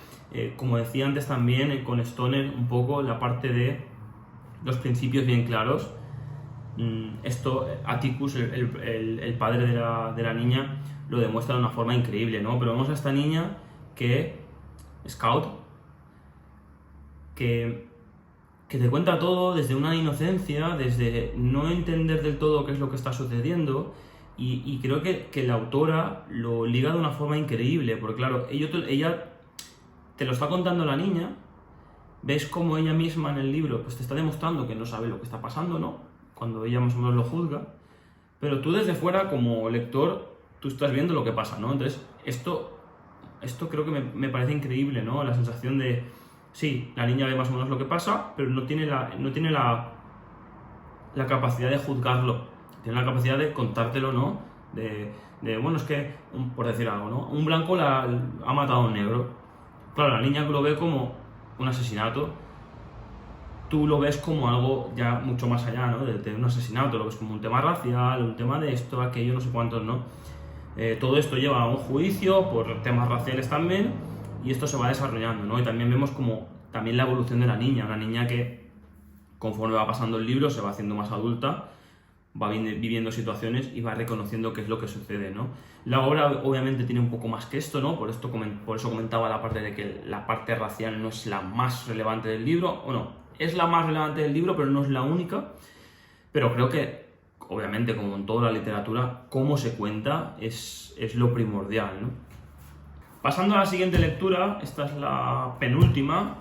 como decía antes también, con Stoner, un poco la parte de los principios bien claros. Esto, Atticus, el padre de la niña, lo demuestra de una forma increíble, ¿no? Pero vemos a esta niña Scout, que te cuenta todo desde una inocencia, desde no entender del todo qué es lo que está sucediendo, y creo que la autora lo liga de una forma increíble, porque claro, ella te lo está contando la niña, ves como ella misma en el libro pues te está demostrando que no sabe lo que está pasando, ¿no? Cuando ella más o menos lo juzga, pero tú desde fuera como lector, tú estás viendo lo que pasa, ¿no? Entonces, esto creo que me parece increíble, ¿no? La sensación de, sí, la niña ve más o menos lo que pasa, pero no tiene la capacidad de juzgarlo, tiene la capacidad de contártelo, ¿no? Bueno, es que, por decir algo, ¿no? Un blanco ha matado a un negro. Claro, la niña lo ve como un asesinato, tú lo ves como algo ya mucho más allá, ¿no? De un asesinato, lo ves como un tema racial, un tema de esto, aquello, no sé cuántos, ¿no? Todo esto lleva a un juicio por temas raciales también, y esto se va desarrollando, ¿no? Y también vemos como también la evolución de la niña, una niña que conforme va pasando el libro se va haciendo más adulta, va viviendo situaciones y va reconociendo qué es lo que sucede, ¿no? La obra obviamente tiene un poco más que esto, ¿no? Por eso comentaba la parte de que la parte racial no es la más relevante del libro, o no, es la más relevante del libro, pero no es la única. Pero creo que, obviamente, como en toda la literatura, cómo se cuenta es lo primordial, ¿no? Pasando a la siguiente lectura, esta es la penúltima.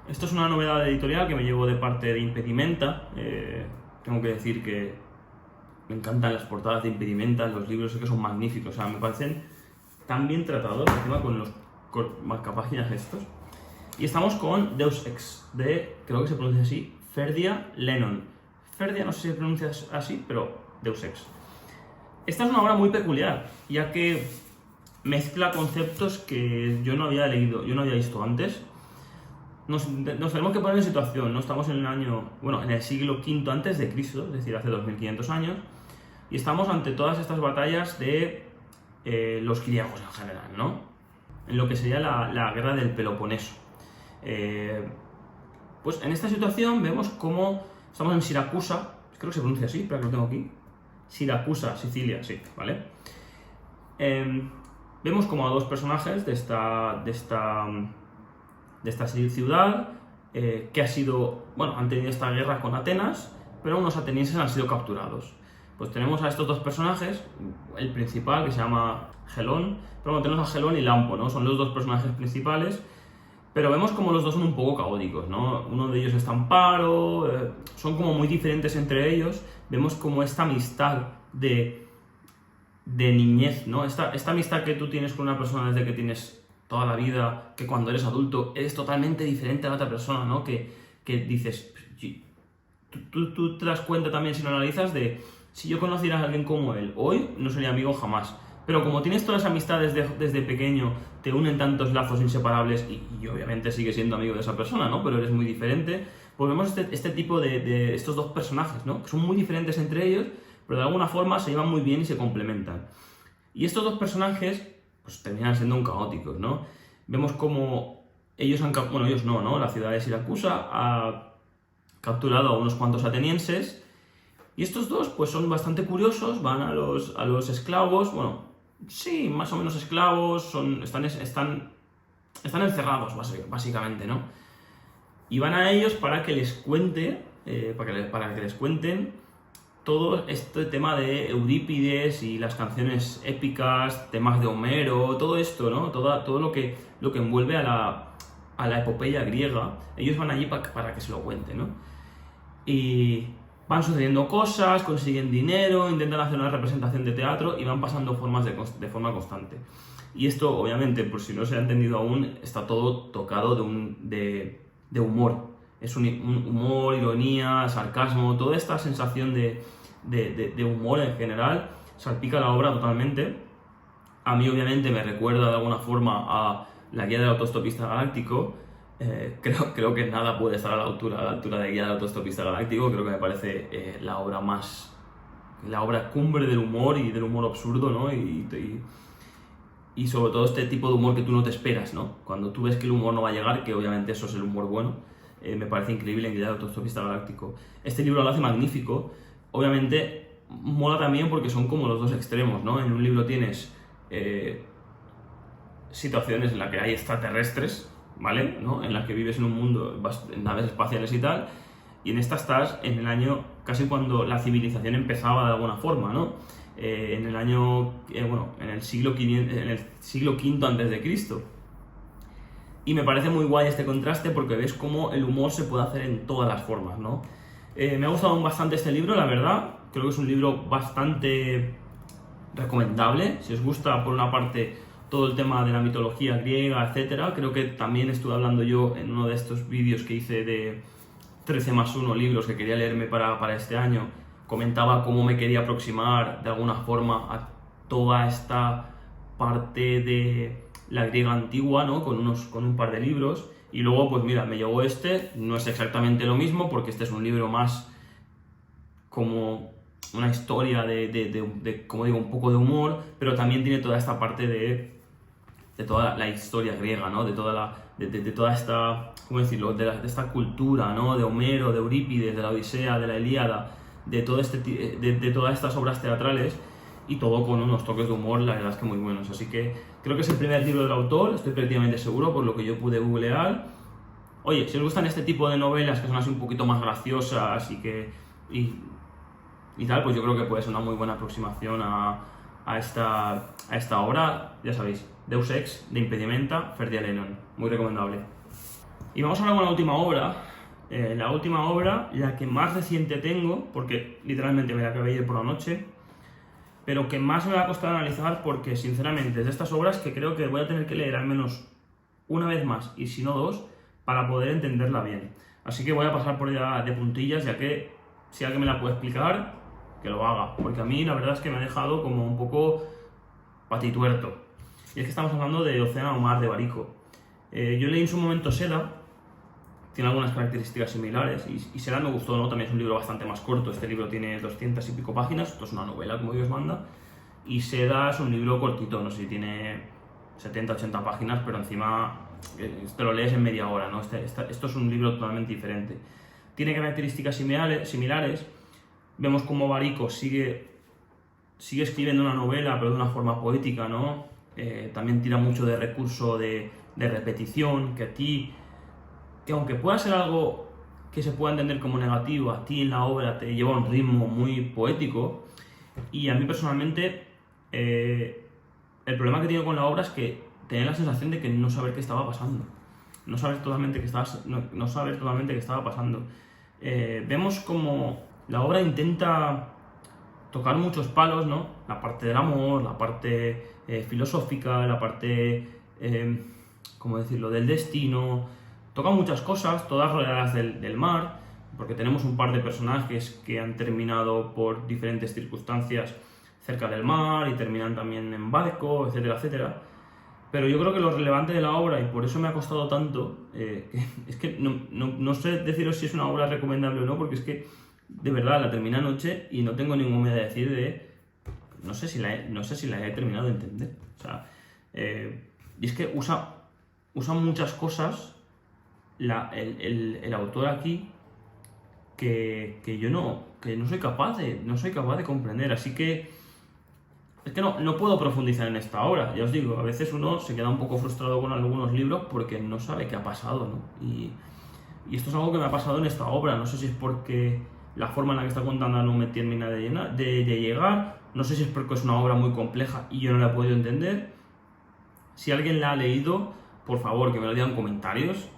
Esto es una novedad editorial que me llegó de parte de Impedimenta. Tengo que decir que me encantan las portadas de Impedimenta, los libros que son magníficos, o sea, me parecen tan bien tratados, encima con los marcapáginas estos. Y estamos con Deus Ex, creo que se pronuncia así, Ferdia Lennon. Ferdia no sé si se pronuncia así, pero Deus Ex. Esta es una obra muy peculiar, ya que mezcla conceptos que yo no había leído, yo no había visto antes. Nos tenemos que poner en situación, ¿no? Estamos en el siglo V antes de Cristo, es decir, hace 2500 años, y estamos ante todas estas batallas de los griegos en general, ¿no? En lo que sería la guerra del Peloponeso. Pues en esta situación vemos cómo estamos en Siracusa, creo que se pronuncia así, pero que lo tengo aquí. Siracusa, Sicilia, sí, ¿vale? Vemos como a dos personajes de esta ciudad que ha sido, bueno, han tenido esta guerra con Atenas, pero unos atenienses han sido capturados. Pues tenemos a estos dos personajes, el principal que se llama Gelón, pero bueno, tenemos a Gelón y Lampo, ¿no? Son los dos personajes principales, pero vemos como los dos son un poco caóticos, ¿no? Uno de ellos está en paro, son como muy diferentes entre ellos, vemos como esta amistad de niñez, ¿no? Esta amistad que tú tienes con una persona desde que tienes toda la vida, que cuando eres adulto eres totalmente diferente a la otra persona, ¿no? Que dices, tú te das cuenta también si lo analizas de, si yo conociera a alguien como él hoy, no sería amigo jamás. Pero como tienes todas las amistades desde pequeño, te unen tantos lazos inseparables y obviamente sigues siendo amigo de esa persona, ¿no? Pero eres muy diferente. Pues vemos este tipo de estos dos personajes, ¿no? Que son muy diferentes entre ellos, pero de alguna forma se llevan muy bien y se complementan. Y estos dos personajes, pues terminan siendo caóticos, ¿no? Vemos como ellos ellos no, la ciudad de Siracusa ha capturado a unos cuantos atenienses, y estos dos, pues son bastante curiosos, van a los esclavos, bueno, sí, más o menos esclavos, están encerrados, básicamente, ¿no? Y van a ellos para que les cuente, para que les cuenten todo este tema de Eurípides y las canciones épicas, temas de Homero, todo esto, ¿no? Todo lo que envuelve a la epopeya griega. Ellos van allí para que se lo cuenten, ¿no? Y van sucediendo cosas, consiguen dinero, intentan hacer una representación de teatro y van pasando formas de forma constante. Y esto, obviamente, por si no se ha entendido aún, está todo tocado de humor. Es un humor, ironía, sarcasmo, toda esta sensación de humor en general salpica la obra totalmente. A mí, obviamente, me recuerda de alguna forma a la guía del autostopista galáctico. Creo que nada puede estar a la altura de Guía del autostopista galáctico. Creo que me parece la obra cumbre del humor y del humor absurdo, ¿no? Y sobre todo este tipo de humor que tú no te esperas, ¿no? Cuando tú ves que el humor no va a llegar, que obviamente eso es el humor bueno, me parece increíble en Guía del autostopista galáctico. Este libro lo hace magnífico. Obviamente mola también porque son como los dos extremos, ¿no? En un libro tienes situaciones en las que hay extraterrestres, ¿vale? ¿No? En las que vives en un mundo, vas en naves espaciales y tal, y en esta estás en el año casi cuando la civilización empezaba de alguna forma, ¿no? En el año, en el siglo V antes de Cristo. Y me parece muy guay este contraste porque ves cómo el humor se puede hacer en todas las formas, ¿no? Me ha gustado bastante este libro, la verdad. Creo que es un libro bastante recomendable. Si os gusta, por una parte, todo el tema de la mitología griega, etcétera. Creo que también estuve hablando yo en uno de estos vídeos que hice de 13+1 libros que quería leerme para este año. Comentaba cómo me quería aproximar de alguna forma a toda esta parte de la griega antigua, ¿no? Con un par de libros. Y luego, pues mira, me llegó no es exactamente lo mismo, porque este es un libro más como una historia como digo, un poco de humor, pero también tiene toda esta parte de toda la historia griega, ¿no? De toda esta, ¿cómo decirlo? De esta cultura, ¿no? De Homero, de Eurípides, de la Odisea, de la Ilíada, de todas estas obras teatrales, y todo con unos toques de humor, la verdad es que muy buenos. Así que creo que es el primer libro del autor, estoy prácticamente seguro, por lo que yo pude googlear. Oye, si os gustan este tipo de novelas que son así un poquito más graciosas y tal, pues yo creo que puede ser una muy buena aproximación a esta obra, ya sabéis, Deus Ex, de Impedimenta, Ferdià Lennon, muy recomendable. Y vamos ahora con la última obra. La última obra, la que más reciente tengo, porque literalmente me la acabé ayer por la noche, pero que más me va a costar analizar porque, sinceramente, es de estas obras que creo que voy a tener que leer al menos una vez más, y si no dos, para poder entenderla bien. Así que voy a pasar por ella de puntillas, ya que si alguien me la puede explicar, que lo haga, porque a mí la verdad es que me ha dejado como un poco patituerto. Y es que estamos hablando de Océano Mar de Barico. Yo leí en su momento Seda, tiene algunas características similares, y Seda me gustó, ¿no? También es un libro bastante más corto. Este libro tiene 200 y pico páginas, esto es una novela, como Dios manda, y Seda es un libro cortito, no sé si tiene 70-80 páginas, pero encima te lo lees en media hora, ¿no? Esto es un libro totalmente diferente. Tiene características similares. Vemos cómo Barico sigue escribiendo una novela, pero de una forma poética, ¿no? También tira mucho de recurso de repetición, que aunque pueda ser algo que se pueda entender como negativo, a ti en la obra te lleva a un ritmo muy poético. Y a mí personalmente, el problema que tengo con la obra es que tenía la sensación de que no saber qué estaba pasando. No saber totalmente qué estaba pasando. Vemos como la obra intenta tocar muchos palos, ¿no? La parte del amor, la parte filosófica, la parte, ¿cómo decirlo?, del destino. Toca muchas cosas, todas rodeadas del mar, porque tenemos un par de personajes que han terminado por diferentes circunstancias cerca del mar y terminan también en barco, etcétera, etcétera. Pero yo creo que lo relevante de la obra, y por eso me ha costado tanto, es que no sé deciros si es una obra recomendable o no, porque es que de verdad la terminé anoche y no tengo ninguna idea de decir no sé si la he terminado de entender. O sea, y es que usa muchas cosas el autor aquí que yo no soy capaz de comprender. Así que es que no puedo profundizar en esta obra. Ya os digo, a veces uno se queda un poco frustrado con algunos libros porque no sabe qué ha pasado, ¿no? Y esto es algo que me ha pasado en esta obra. No sé si es porque la forma en la que está contando no me termina de llegar, no sé si es porque es una obra muy compleja y yo no la he podido entender. Si alguien la ha leído, por favor que me lo digan en comentarios.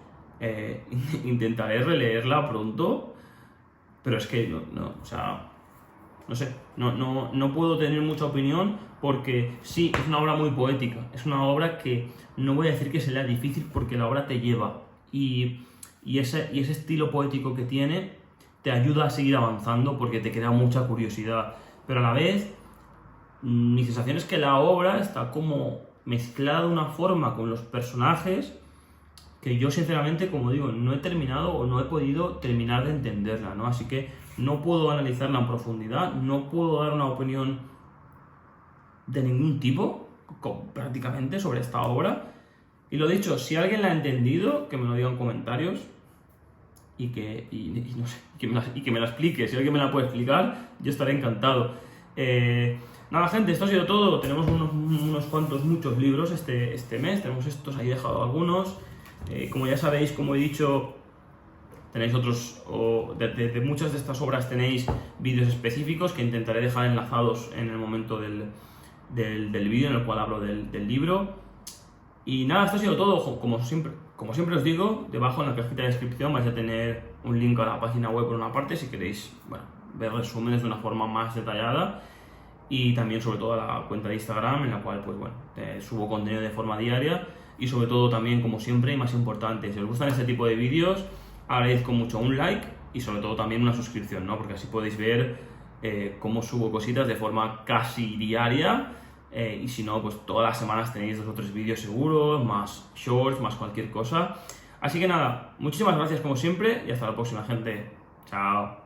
Intentaré releerla pronto, pero es que o sea, no sé, no puedo tener mucha opinión porque sí, es una obra muy poética, es una obra que no voy a decir que se lea difícil porque la obra te lleva y ese estilo poético que tiene te ayuda a seguir avanzando porque te crea mucha curiosidad, pero a la vez mi sensación es que la obra está como mezclada de una forma con los personajes que yo sinceramente, como digo, no he terminado o no he podido terminar de entenderla, ¿no? Así que no puedo analizarla en profundidad, no puedo dar una opinión de ningún tipo, prácticamente, sobre esta obra. Y lo dicho, si alguien la ha entendido, que me lo diga en comentarios y no sé, que me la explique. Si alguien me la puede explicar, yo estaré encantado. Nada, gente, esto ha sido todo. Tenemos muchos libros este mes, tenemos estos, ahí he dejado algunos. Como ya sabéis, como he dicho, tenéis otros, de muchas de estas obras tenéis vídeos específicos que intentaré dejar enlazados en el momento del vídeo en el cual hablo del libro. Y nada, esto ha sido todo. Como siempre os digo, debajo en la cajita de descripción vais a tener un link a la página web por una parte si queréis ver resúmenes de una forma más detallada, y también sobre todo a la cuenta de Instagram en la cual subo contenido de forma diaria. Y sobre todo también, como siempre y más importante, si os gustan este tipo de vídeos, agradezco mucho un like y sobre todo también una suscripción, ¿no? Porque así podéis ver cómo subo cositas de forma casi diaria, y si no, pues todas las semanas tenéis 2 o 3 vídeos seguros, más shorts, más cualquier cosa. Así que nada, muchísimas gracias como siempre y hasta la próxima, gente. Chao.